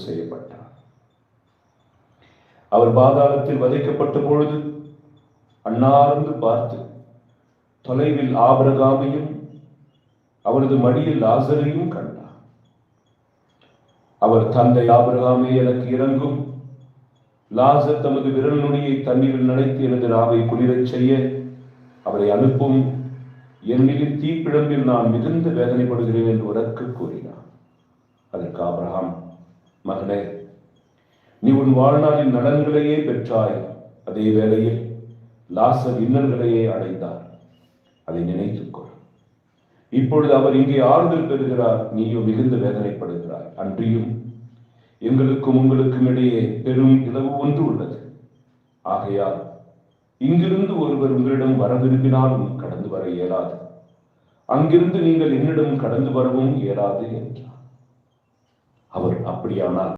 செய்யப்பட்டார். அவர் பாதாளத்தில் வதைக்கப்பட்ட பொழுது அண்ணார்ந்து பார்த்து தொலைவில் ஆபிரகாமையும் அவரது மடியில் லாசரையும் கண்டார். அவர், தந்தை ஆபிரகாமே, எனக்கு இறங்கும். லாசர் தமது விரல் நுனியை தண்ணீரில் நனைத்து எனது நாவை குளிரச் செய்ய அவரை அனுப்பும். என்னின் தீப்பிழம்பில் நான் மிகுந்த வேதனைப்படுகிறேன் என்று உரக்க கூறினார். அதற்கு ஆபிரகாம், மகனே, நீ உன் வாழ்நாளின் நலன்களையே பெற்றாய், அதே வேளையில் லாசர் இன்னல்களையே அடைந்தார். அதை நினைத்துக்கொள். இப்பொழுது அவர் இங்கே ஆறுதல் பெறுகிறார், நீயோ மிகுந்த வேதனைப்படுகிறாய். அன்றியும் எங்களுக்கும் உங்களுக்கும் இடையே பெரும் இழவு ஒன்று உள்ளது. ஆகையால் இங்கிருந்து ஒருவர் உங்களிடம் வர விரும்பினாலும் கடந்து வர இயலாது, அங்கிருந்து நீங்கள் என்னிடம் கடந்து வரவும் இயலாது என்றார். அவர், அப்படியானால்